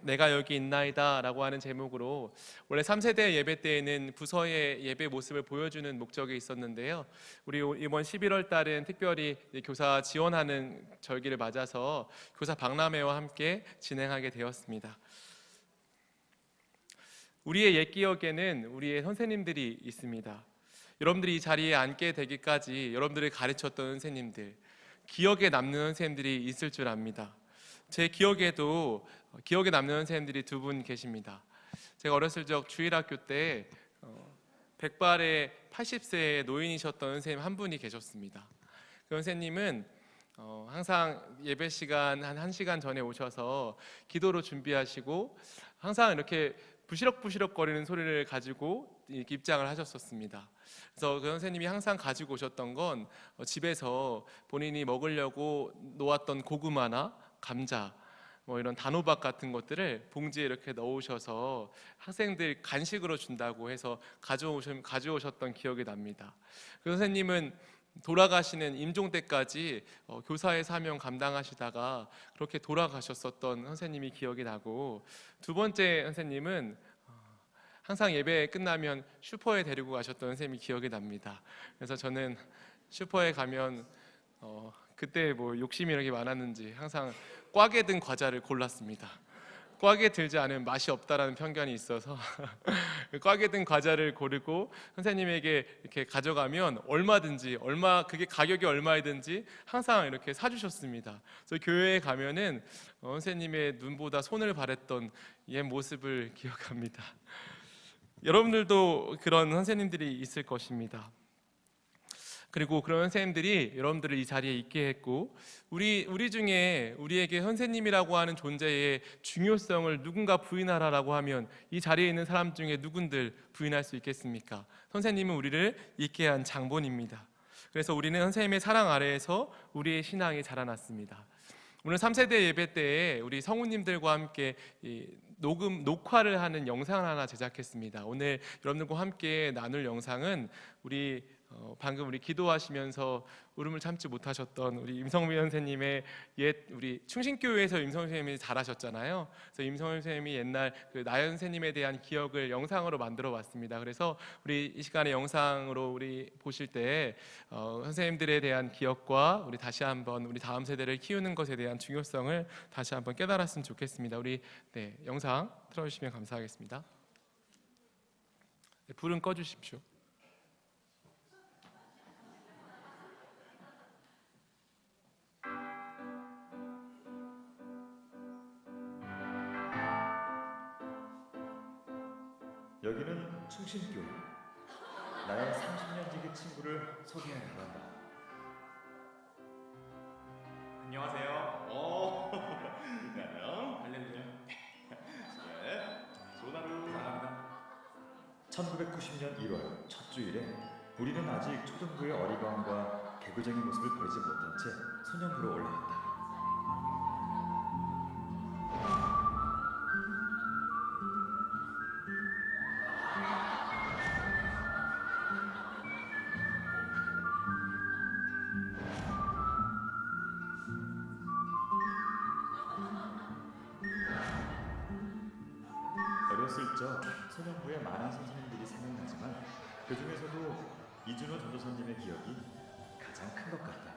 내가 여기 있나이다 라고 하는 제목으로 원래 3세대 예배 때에는 부서의 예배 모습을 보여주는 목적이 있었는데요, 우리 이번 11월 달은 특별히 교사 지원하는 절기를 맞아서 교사 박람회와 함께 진행하게 되었습니다. 우리의 옛 기억에는 우리의 선생님들이 있습니다. 여러분들이 이 자리에 앉게 되기까지 여러분들을 가르쳤던 선생님들, 기억에 남는 선생님들이 있을 줄 압니다. 제 기억에도 기억에 남는 선생님들이 두 분 계십니다. 제가 어렸을 적 주일학교 때 백발의 80세의 노인이셨던 선생님 한 분이 계셨습니다. 그 선생님은 항상 예배 시간 한 1시간 전에 오셔서 기도로 준비하시고 항상 이렇게 부시럭부시럭 거리는 소리를 가지고 입장을 하셨었습니다. 그래서 그 선생님이 항상 가지고 오셨던 건 집에서 본인이 먹으려고 놓았던 고구마나 감자, 이런 단호박 같은 것들을 봉지에 이렇게 넣으셔서 학생들 간식으로 준다고 해서 가져오셨던 기억이 납니다. 그 선생님은 돌아가시는 임종 때까지 교사의 사명 감당하시다가 그렇게 돌아가셨었던 선생님이 기억이 나고, 두 번째 선생님은 항상 예배 끝나면 슈퍼에 데리고 가셨던 선생님이 기억이 납니다. 그래서 저는 슈퍼에 가면 그때 욕심이 이렇게 많았는지 항상 꽉에 든 과자를 골랐습니다. 꽉에 들지 않으면 맛이 없다라는 편견이 있어서 꽉에 든 과자를 고르고 선생님에게 이렇게 가져가면 그게 가격이 얼마이든지 항상 이렇게 사주셨습니다. 그래서 교회에 가면은 선생님의 눈보다 손을 바랬던 옛 모습을 기억합니다. 여러분들도 그런 선생님들이 있을 것입니다. 그리고 그런 선생님들이 여러분들을 이 자리에 있게 했고, 우리 중에 우리에게 선생님이라고 하는 존재의 중요성을 누군가 부인하라라고 하면 이 자리에 있는 사람 중에 누군들 부인할 수 있겠습니까? 선생님은 우리를 있게 한 장본입니다. 그래서 우리는 선생님의 사랑 아래에서 우리의 신앙이 자라났습니다. 오늘 3세대 예배 때에 우리 성우님들과 함께 녹화를 하는 영상을 하나 제작했습니다. 오늘 여러분들과 함께 나눌 영상은 방금 우리 기도하시면서 울음을 참지 못하셨던 우리 임성미 선생님의 우리 충신교회에서 임성미 선생님이 잘하셨잖아요. 그래서 임성미 선생님이 옛날 그 나연 선생님에 대한 기억을 영상으로 만들어 왔습니다. 그래서 우리 이 시간에 영상으로 우리 보실 때 선생님들에 대한 기억과 우리 다시 한번 우리 다음 세대를 키우는 것에 대한 중요성을 다시 한번 깨달았으면 좋겠습니다. 우리 영상 틀어주시면 감사하겠습니다. 불은 꺼주십시오. 여기는 충신교회. 나의 30년 지기 친구를 소개해 나간다. 안녕하세요. 일단요. 할렐루야. 네. 좋은 하루. 사랑합니다. 1990년 1월 첫 주일에 우리는 아직 초등부의 어리광과 개구쟁이 모습을 버리지 못한 채 소년부로 올라갔다. 어렸을 적 소년부에 많은 선생님들이 생각나지만 그 중에서도 이준호 전도사님의 기억이 가장 큰 것 같다.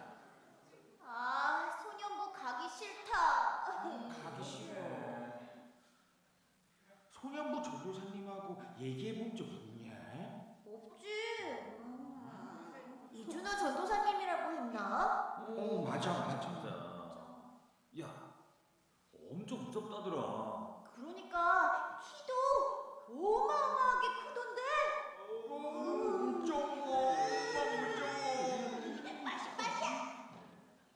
소년부 가기 싫다. 가기 싫어. 소년부 전도사님하고 얘기해 본 적 있냐? 없지. 이준호 전도사님이라고 했나? 맞아. 야, 엄청 무섭다더라. 그러니까 키도 어마어마하게 크던데. 빠시빠시야.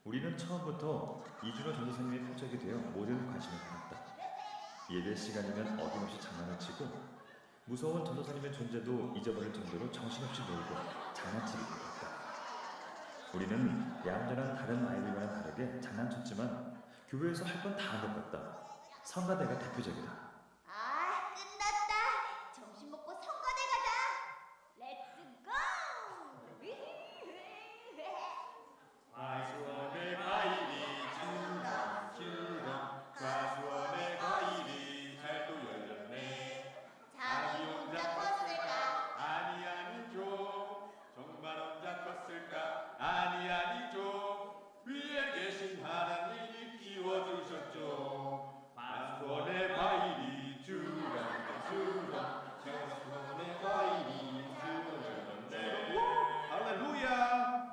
우리는 처음부터 이준호 전도사님의 표적이 되어 모든 관심을 받았다. 예배 시간이면 어김없이 장난을 치고 무서운 전도사님의 존재도 잊어버릴 정도로 정신없이 놀고 장난치기 바빴다. 우리는 얌전한 다른 아이들과는 다르게 장난쳤지만 교회에서 할 건 다 한 것 같다. 성가대가 대표적이다. 끝났다. 점심 먹고 성가대 가자. 렛츠 고. 과수원의 과일이 주렁주렁. 과수원의 과일이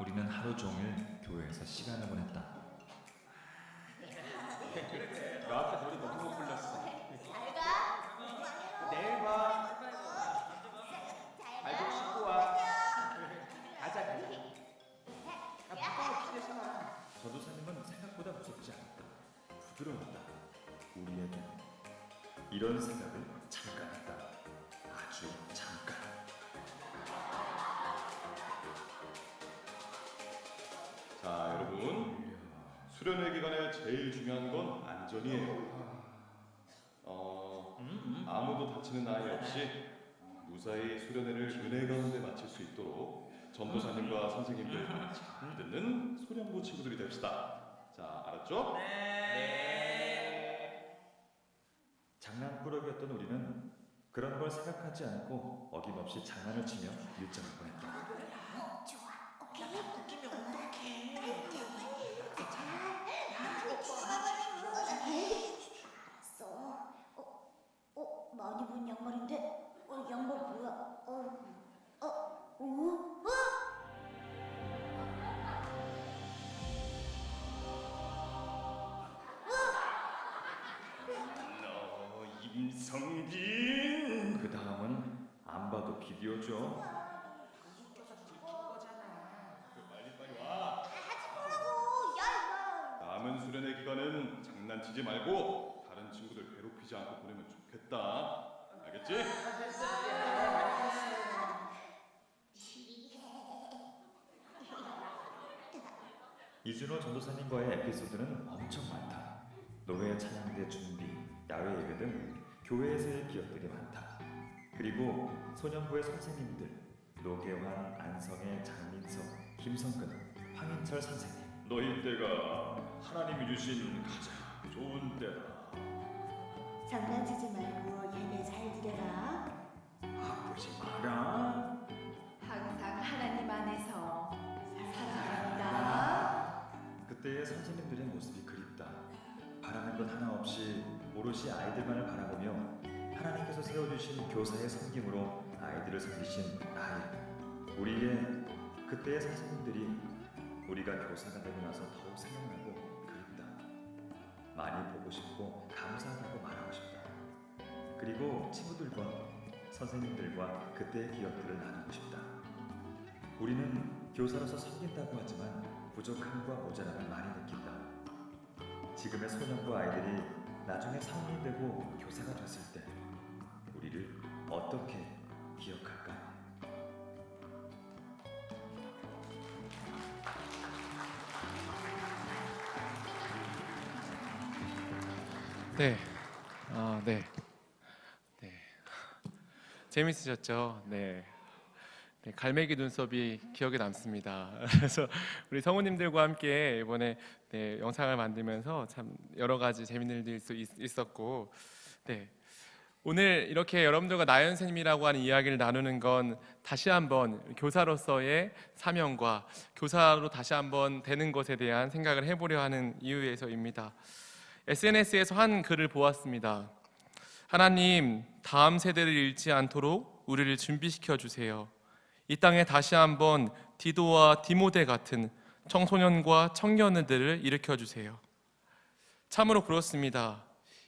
우리는 하루 종일 교회에서 시간을 보냈다. 나한테 노래 너무 못 불렀어. 잘 가. 내일 봐. 발목 씻고 와. 가자 가자. 전도사님은 생각보다 무섭지 않았다. 부드러웠다. 우리에게 이런 생각을 잠깐 했다. 아주 잠깐. 자 여러분, 수련회 기간에 제일 중요한 건 안전이에요. 아무도 다치는 아이 없이 무사히 수련회를 은혜 가운데 마칠 수 있도록 전도사님과 선생님들 잘 듣는 소량부 친구들이 됩시다. 자, 알았죠? 장난꾸러기였던 우리는 그런 걸 생각하지 않고 어김없이 장난을 치며 일정을 보냈다. 알았어. 많이 본 양말인데? 양말 뭐야? 너 임성빈. 그 다음은 안 봐도 비디오죠. 빨리 와. 하지 야, 남은 수련회 기간은 장난치지 말고 다른 친구들 괴롭히지 않고 보내면 좋겠다. 알겠지? 이준호 전도사님과의 에피소드는 엄청 많다. 노회 찬양대 준비, 야외 예배 등 교회에서의 기억들이 많다. 그리고 소년부의 선생님들, 노계환, 안성의 장민석, 김성근, 황인철 선생님. 너희 때가 하나님이 주신 가장 좋은 때다. 장난치지 말고 예배 잘 드려라. 아프지 마라. 항상 하나님 안에서 살아간다. 그때의 선생님들의 모습이 그립다. 바라는 것 하나 없이 오롯이 아이들만을 바라보며 하나님께서 세워주신 교사의 섬김으로 아이들을 섬기신 나의, 우리의 그때의 선생님들이 우리가 교사가 되고 나서 더욱 생각나고 그립다. 많이 보고 싶고 감사하다고 말하고 싶다. 그리고 친구들과 선생님들과 그때의 기억들을 나누고 싶다. 우리는 교사로서 섬긴다고 하지만 부족함과 모자람을 많이 느낀다. 지금의 소년부 아이들이 나중에 성인이 되고 교사가 됐을 때 우리를 어떻게 기억할까? 네. 네. 재밌으셨죠? 네. 갈매기 눈썹이 기억에 남습니다. 그래서 우리 성우님들과 함께 이번에 영상을 만들면서 참 여러 가지 재밌는 일들이 있었고, 오늘 이렇게 여러분들과 나연생님이라고 하는 이야기를 나누는 건 다시 한번 교사로서의 사명과 교사로 다시 한번 되는 것에 대한 생각을 해보려 하는 이유에서입니다. SNS에서 한 글을 보았습니다. 하나님, 다음 세대를 잃지 않도록 우리를 준비시켜 주세요. 이 땅에 다시 한번 디도와 디모데 같은 청소년과 청년들을 일으켜 주세요. 참으로 그렇습니다.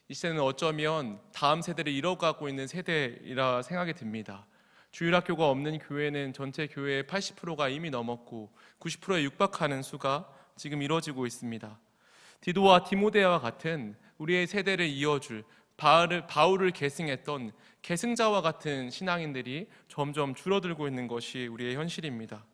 이 시대는 어쩌면 다음 세대를 잃어가고 있는 세대이라 생각이 듭니다. 주일학교가 없는 교회는 전체 교회의 80%가 이미 넘었고 90%에 육박하는 수가 지금 이루어지고 있습니다. 디도와 디모데와 같은 우리의 세대를 이어줄 바울을 계승했던 계승자와 같은 신앙인들이 점점 줄어들고 있는 것이 우리의 현실입니다.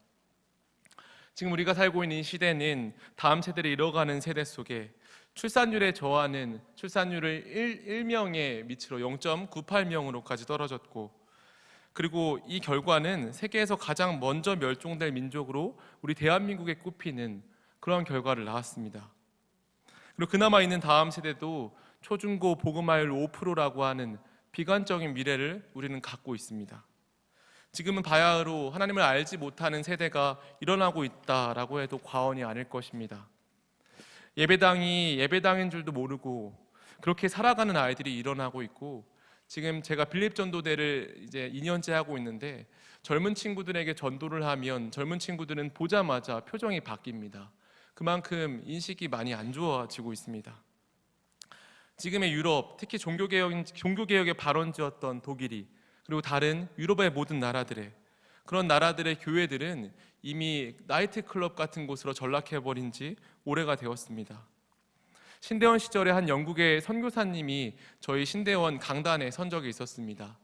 지금 우리가 살고 있는 이 시대는 다음 세대를 잃어가는 세대 속에 출산율에 저하는 출산율을 1명의 밑으로 0.98명으로까지 떨어졌고, 그리고 이 결과는 세계에서 가장 먼저 멸종될 민족으로 우리 대한민국에 꼽히는 그런 결과를 낳았습니다. 그리고 그나마 있는 다음 세대도 초중고 복음화율 5%라고 하는 비관적인 미래를 우리는 갖고 있습니다. 지금은 바야흐로 하나님을 알지 못하는 세대가 일어나고 있다라고 해도 과언이 아닐 것입니다. 예배당이 예배당인 줄도 모르고 그렇게 살아가는 아이들이 일어나고 있고, 지금 제가 빌립 전도대를 이제 2년째 하고 있는데 젊은 친구들에게 전도를 하면 젊은 친구들은 보자마자 표정이 바뀝니다. 그만큼 인식이 많이 안 좋아지고 있습니다. 지금의 유럽, 특히 종교개혁의 발원지였던 독일이, 그리고 다른 유럽의 모든 나라들의 그런 나라들의 교회들은 이미 나이트클럽 같은 곳으로 전락해버린 지 오래가 되었습니다. 신대원 시절에 한 영국의 선교사님이 저희 신대원 강단에 선 적이 있었습니다.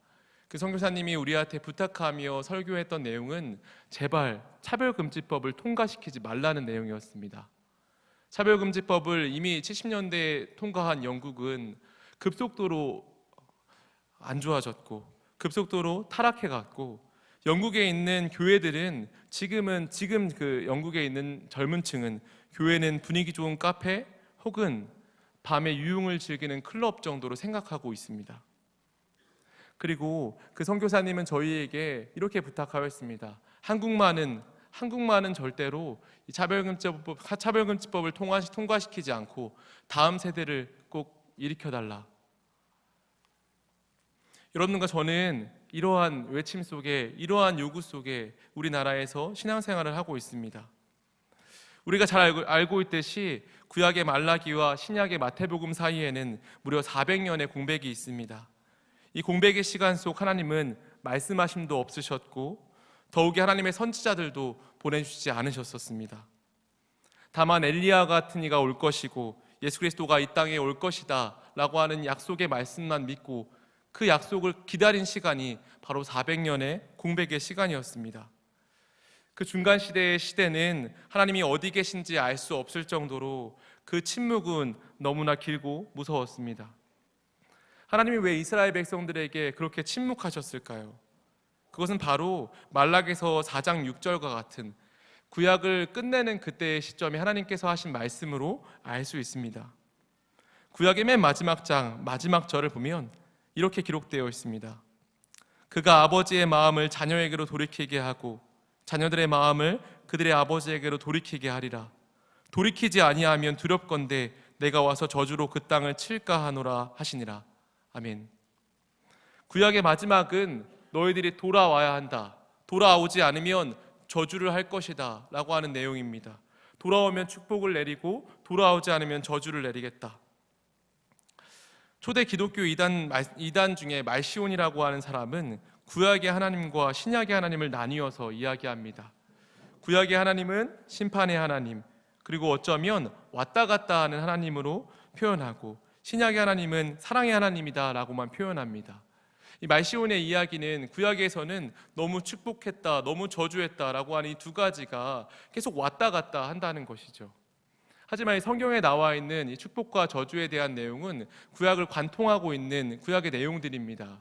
그 선교사님이 우리한테 부탁하며 설교했던 내용은 제발 차별금지법을 통과시키지 말라는 내용이었습니다. 차별금지법을 이미 70년대에 통과한 영국은 급속도로 안 좋아졌고 급속도로 타락해갔고, 영국에 있는 교회들은 지금 그 영국에 있는 젊은 층은 교회는 분위기 좋은 카페 혹은 밤에 유흥을 즐기는 클럽 정도로 생각하고 있습니다. 그리고 그 선교사님은 저희에게 이렇게 부탁하였습니다. 한국만은 절대로 이 차별금지법을 통과시키지 않고 다음 세대를 꼭 일으켜달라. 여러분과 저는 이러한 외침 속에, 이러한 요구 속에 우리나라에서 신앙생활을 하고 있습니다. 우리가 잘 알고 있듯이 구약의 말라기와 신약의 마태복음 사이에는 무려 400년의 공백이 있습니다. 이 공백의 시간 속 하나님은 말씀하심도 없으셨고 더욱이 하나님의 선지자들도 보내주시지 않으셨었습니다. 다만 엘리야 같은 이가 올 것이고 예수 그리스도가 이 땅에 올 것이다 라고 하는 약속의 말씀만 믿고 그 약속을 기다린 시간이 바로 400년의 공백의 시간이었습니다. 그 중간 시대의 시대는 하나님이 어디 계신지 알 수 없을 정도로 그 침묵은 너무나 길고 무서웠습니다. 하나님이 왜 이스라엘 백성들에게 그렇게 침묵하셨을까요? 그것은 바로 말라기서 4장 6절과 같은 구약을 끝내는 그때의 시점에 하나님께서 하신 말씀으로 알 수 있습니다. 구약의 맨 마지막 장 마지막 절을 보면 이렇게 기록되어 있습니다. 그가 아버지의 마음을 자녀에게로 돌이키게 하고 자녀들의 마음을 그들의 아버지에게로 돌이키게 하리라. 돌이키지 아니하면 두렵건대 내가 와서 저주로 그 땅을 칠까 하노라 하시니라. 아멘. 구약의 마지막은 너희들이 돌아와야 한다, 돌아오지 않으면 저주를 할 것이다 라고 하는 내용입니다. 돌아오면 축복을 내리고 돌아오지 않으면 저주를 내리겠다. 초대 기독교 이단 중에 말시온이라고 하는 사람은 구약의 하나님과 신약의 하나님을 나뉘어서 이야기합니다. 구약의 하나님은 심판의 하나님, 그리고 어쩌면 왔다 갔다 하는 하나님으로 표현하고 신약의 하나님은 사랑의 하나님이다 라고만 표현합니다. 이 말시온의 이야기는 구약에서는 너무 축복했다, 너무 저주했다 라고 하는 이 두 가지가 계속 왔다 갔다 한다는 것이죠. 하지만 이 성경에 나와 있는 이 축복과 저주에 대한 내용은 구약을 관통하고 있는 구약의 내용들입니다.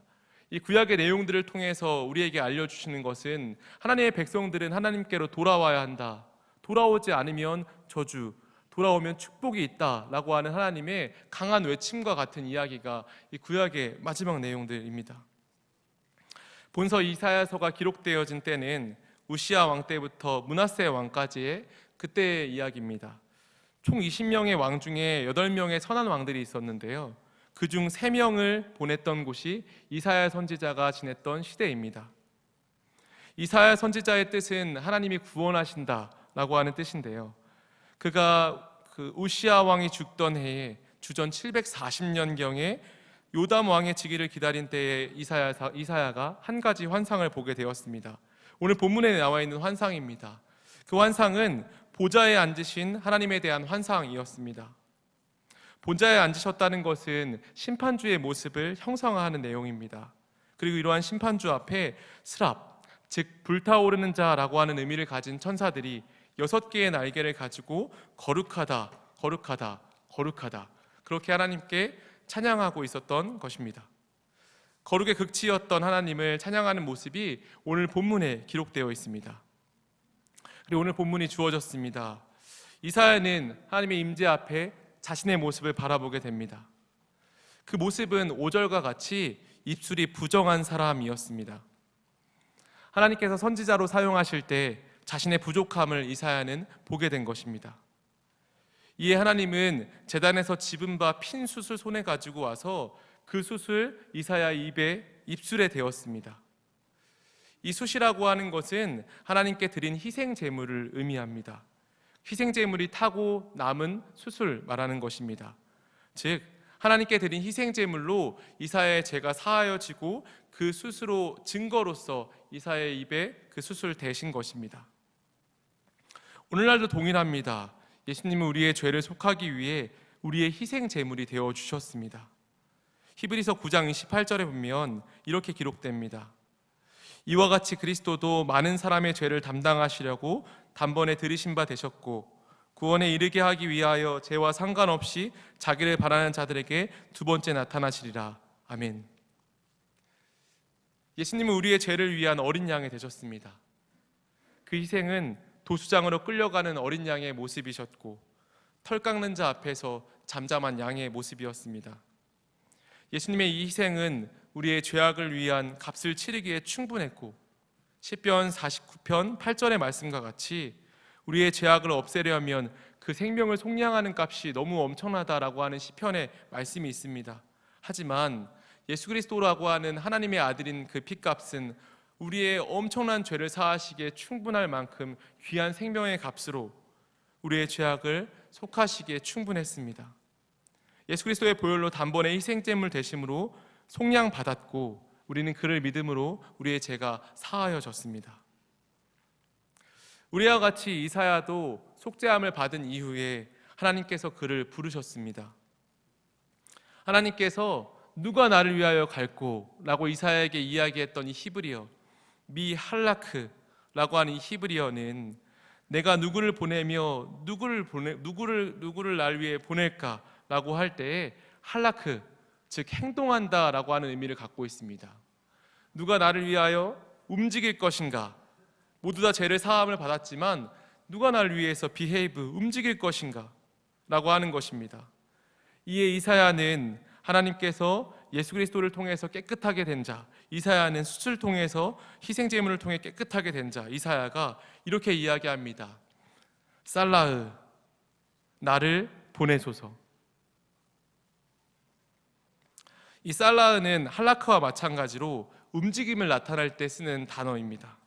이 구약의 내용들을 통해서 우리에게 알려주시는 것은 하나님의 백성들은 하나님께로 돌아와야 한다, 돌아오지 않으면 저주, 돌아오면 축복이 있다라고 하는 하나님의 강한 외침과 같은 이야기가 이 구약의 마지막 내용들입니다. 본서 이사야서가 기록되어진 때는 우시아 왕 때부터 므낫세 왕까지의 그때의 이야기입니다. 총 20명의 왕 중에 8명의 선한 왕들이 있었는데요, 그중 3명을 보냈던 곳이 이사야 선지자가 지냈던 시대입니다. 이사야 선지자의 뜻은 하나님이 구원하신다라고 하는 뜻인데요, 그가 그 우시아 왕이 죽던 해에 주전 740년경에 요담 왕의 즉위를 기다린 때에 이사야가 한 가지 환상을 보게 되었습니다. 오늘 본문에 나와 있는 환상입니다. 그 환상은 보좌에 앉으신 하나님에 대한 환상이었습니다. 보좌에 앉으셨다는 것은 심판주의 모습을 형상화하는 내용입니다. 그리고 이러한 심판주 앞에 스랍, 즉 불타오르는 자라고 하는 의미를 가진 천사들이 6개의 날개를 가지고 거룩하다, 거룩하다, 거룩하다 그렇게 하나님께 찬양하고 있었던 것입니다. 거룩의 극치였던 하나님을 찬양하는 모습이 오늘 본문에 기록되어 있습니다. 그리고 오늘 본문이 주어졌습니다. 이사야는 하나님의 임재 앞에 자신의 모습을 바라보게 됩니다. 그 모습은 5절과 같이 입술이 부정한 사람이었습니다. 하나님께서 선지자로 사용하실 때 자신의 부족함을 이사야는 보게 된 것입니다. 이에 하나님은 제단에서 집은 바 핀 숯을 손에 가지고 와서 그 숯을 이사야 입술에 대었습니다. 이 숫이라고 하는 것은 하나님께 드린 희생 제물을 의미합니다. 희생 제물이 타고 남은 숫을 말하는 것입니다. 즉 하나님께 드린 희생 제물로 이사야의 죄가 사하여지고 그 숫으로 증거로서 이사야의 입에 그 숫을 대신 것입니다. 오늘날도 동일합니다. 예수님은 우리의 죄를 속하기 위해 우리의 희생 제물이 되어 주셨습니다. 히브리서 9장 28절에 보면 이렇게 기록됩니다. 이와 같이 그리스도도 많은 사람의 죄를 담당하시려고 단번에 들이신 바 되셨고 구원에 이르게 하기 위하여 죄와 상관없이 자기를 바라는 자들에게 두 번째 나타나시리라. 아멘. 예수님은 우리의 죄를 위한 어린 양이 되셨습니다. 그 희생은 도수장으로 끌려가는 어린 양의 모습이셨고 털 깎는 자 앞에서 잠잠한 양의 모습이었습니다. 예수님의 이 희생은 우리의 죄악을 위한 값을 치르기에 충분했고 시편 49편 8절의 말씀과 같이 우리의 죄악을 없애려면 그 생명을 속량하는 값이 너무 엄청나다라고 하는 시편의 말씀이 있습니다. 하지만 예수 그리스도라고 하는 하나님의 아들인 그 핏값은 우리의 엄청난 죄를 사하시기에 충분할 만큼 귀한 생명의 값으로 우리의 죄악을 속하시기에 충분했습니다. 예수 그리스도의 보혈로 단번에 희생제물 되심으로 속량받았고 우리는 그를 믿음으로 우리의 죄가 사하여졌습니다. 우리와 같이 이사야도 속죄함을 받은 이후에 하나님께서 그를 부르셨습니다. 하나님께서 누가 나를 위하여 갈꼬? 라고 이사야에게 이야기했던 이 히브리어 미할라크라고 하는 이 히브리어는 내가 누구를 보내며 누구를 날 위해 보낼까? 라고 할 때에 할라크, 즉 행동한다 라고 하는 의미를 갖고 있습니다. 누가 나를 위하여 움직일 것인가? 모두 다 죄를 사함을 받았지만 누가 나를 위해서 움직일 것인가? 라고 하는 것입니다. 이에 이사야는 하나님께서 예수 그리스도를 통해서 깨끗하게 된 자, 이사야는 숫을 통해서 희생제물을 통해 깨끗하게 된 자, 이사야가 이렇게 이야기합니다. 살라흐, 나를 보내소서. 이 살라흐는 할라크와 마찬가지로 움직임을 나타낼 때 쓰는 단어입니다.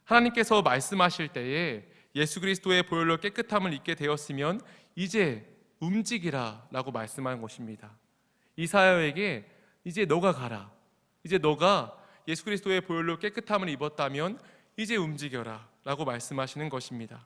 하나님께서 말씀하실 때에 예수 그리스도의 보혈로 깨끗함을 입게 되었으면 이제 움직이라 라고 말씀한 것입니다. 이사야에게 이제 너가 가라, 이제 너가 예수 그리스도의 보혈로 깨끗함을 입었다면 이제 움직여라 라고 말씀하시는 것입니다.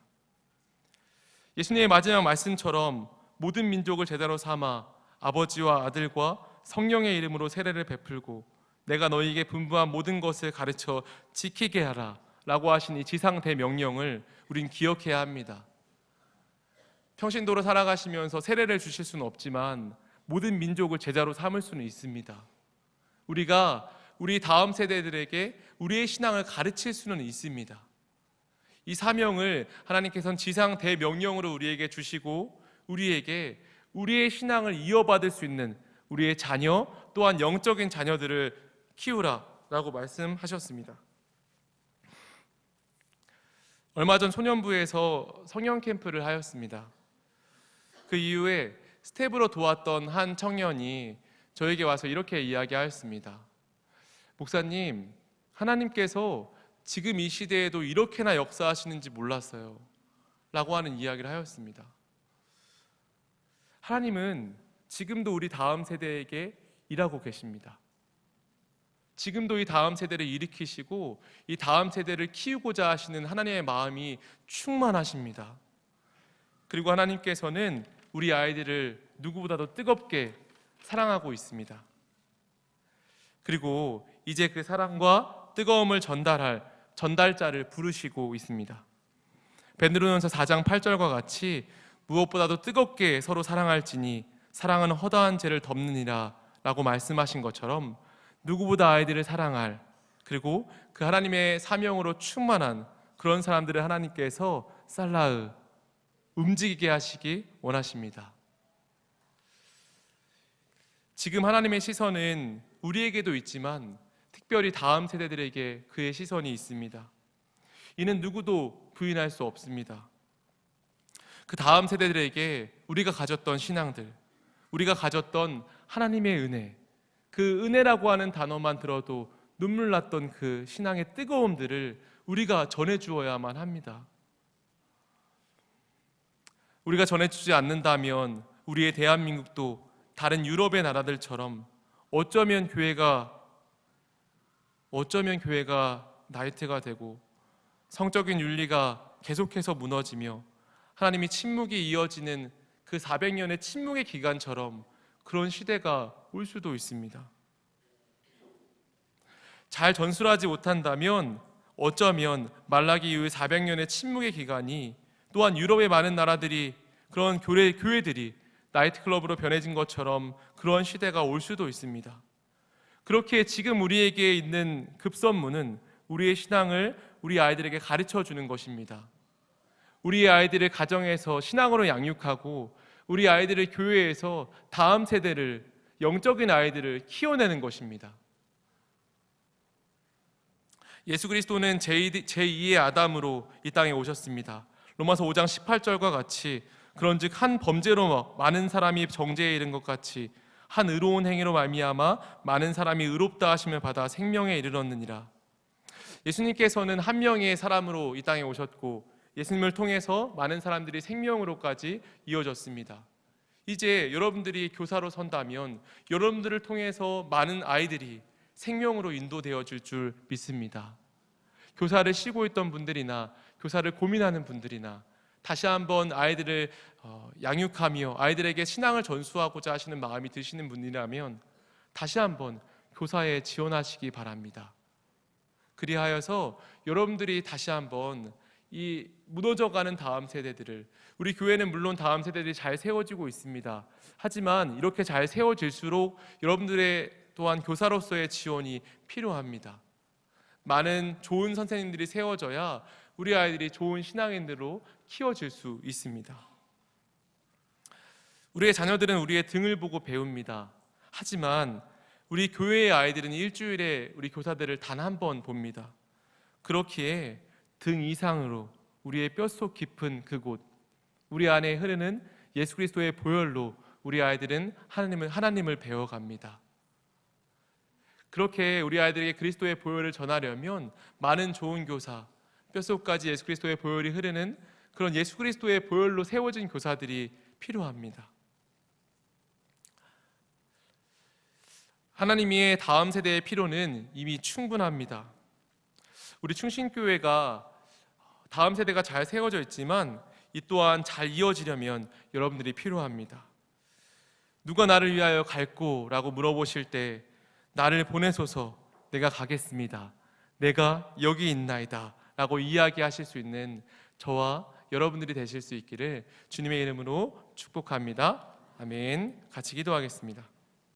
예수님의 마지막 말씀처럼 모든 민족을 제자로 삼아 아버지와 아들과 성령의 이름으로 세례를 베풀고 내가 너희에게 분부한 모든 것을 가르쳐 지키게 하라 라고 하신 이 지상 대명령을 우린 기억해야 합니다. 평신도로 살아가시면서 세례를 주실 수는 없지만 모든 민족을 제자로 삼을 수는 있습니다. 우리가 우리 다음 세대들에게 우리의 신앙을 가르칠 수는 있습니다. 이 사명을 하나님께서는 지상 대명령으로 우리에게 주시고 우리에게 우리의 신앙을 이어받을 수 있는 우리의 자녀 또한 영적인 자녀들을 키우라 라고 말씀하셨습니다. 얼마 전 소년부에서 성령 캠프를 하였습니다. 그 이후에 스텝으로 도왔던 한 청년이 저에게 와서 이렇게 이야기하였습니다. 목사님, 하나님께서 지금 이 시대에도 이렇게나 역사하시는지 몰랐어요 라고 하는 이야기를 하였습니다. 하나님은 지금도 우리 다음 세대에게 일하고 계십니다. 지금도 이 다음 세대를 일으키시고 이 다음 세대를 키우고자 하시는 하나님의 마음이 충만하십니다. 그리고 하나님께서는 우리 아이들을 누구보다도 뜨겁게 사랑하고 있습니다. 그리고 이제 그 사랑과 뜨거움을 전달할 전달자를 부르시고 있습니다. 베드로전서 4장 8절과 같이 무엇보다도 뜨겁게 서로 사랑할지니 사랑은 허다한 죄를 덮느니라 라고 말씀하신 것처럼 누구보다 아이들을 사랑할, 그리고 그 하나님의 사명으로 충만한 그런 사람들을 하나님께서 살라흐, 움직이게 하시기 원하십니다. 지금 하나님의 시선은 우리에게도 있지만 특별히 다음 세대들에게 그의 시선이 있습니다. 이는 누구도 부인할 수 없습니다. 그 다음 세대들에게 우리가 가졌던 신앙들, 우리가 가졌던 하나님의 은혜, 그 은혜라고 하는 단어만 들어도 눈물 났던 그 신앙의 뜨거움들을 우리가 전해주어야만 합니다. 우리가 전해주지 않는다면 우리의 대한민국도 다른 유럽의 나라들처럼 어쩌면 교회가 나이트가 되고 성적인 윤리가 계속해서 무너지며 하나님이 침묵이 이어지는 그 400년의 침묵의 기간처럼 그런 시대가 올 수도 있습니다. 잘 전술하지 못한다면 어쩌면 말라기 이후의 400년의 침묵의 기간이 또한 유럽의 많은 나라들이 그런 교회들이 나이트클럽으로 변해진 것처럼 그런 시대가 올 수도 있습니다. 그렇게 지금 우리에게 있는 급선무는 우리의 신앙을 우리 아이들에게 가르쳐 주는 것입니다. 우리의 아이들을 가정에서 신앙으로 양육하고 우리 아이들을 교회에서 다음 세대를 영적인 아이들을 키워내는 것입니다. 예수 그리스도는 제2의 아담으로 이 땅에 오셨습니다. 로마서 5장 18절과 같이 그런즉 한 범죄로 많은 사람이 정죄에 이른 것 같이 한 의로운 행위로 말미암아 많은 사람이 의롭다 하심을 받아 생명에 이르렀느니라. 예수님께서는 한 명의 사람으로 이 땅에 오셨고 예수님을 통해서 많은 사람들이 생명으로까지 이어졌습니다. 이제 여러분들이 교사로 선다면 여러분들을 통해서 많은 아이들이 생명으로 인도되어질 줄 믿습니다. 교사를 쉬고 있던 분들이나 교사를 고민하는 분들이나 다시 한번 아이들을 양육하며 아이들에게 신앙을 전수하고자 하시는 마음이 드시는 분이라면 다시 한번 교사에 지원하시기 바랍니다. 그리하여서 여러분들이 다시 한번 이 무너져가는 다음 세대들을, 우리 교회는 물론 다음 세대들이 잘 세워지고 있습니다. 하지만 이렇게 잘 세워질수록 여러분들의 또한 교사로서의 지원이 필요합니다. 많은 좋은 선생님들이 세워져야 우리 아이들이 좋은 신앙인들로 키워질 수 있습니다. 우리의 자녀들은 우리의 등을 보고 배웁니다. 하지만 우리 교회의 아이들은 일주일에 우리 교사들을 단 한 번 봅니다. 그렇기에 등 이상으로 우리의 뼛속 깊은 그곳, 우리 안에 흐르는 예수 그리스도의 보혈로 우리 아이들은 하나님을 배워갑니다. 그렇게 우리 아이들에게 그리스도의 보혈을 전하려면 많은 좋은 교사, 뼛속까지 예수 그리스도의 보혈이 흐르는 그런 예수 그리스도의 보혈로 세워진 교사들이 필요합니다. 하나님의 다음 세대의 필요는 이미 충분합니다. 우리 충신교회가 다음 세대가 잘 세워져 있지만 이 또한 잘 이어지려면 여러분들이 필요합니다. 누가 나를 위하여 갈꼬? 라고 물어보실 때 나를 보내소서, 내가 가겠습니다, 내가 여기 있나이다 라고 이야기하실 수 있는 저와 여러분들이 되실 수 있기를 주님의 이름으로 축복합니다. 아멘. 같이 기도하겠습니다.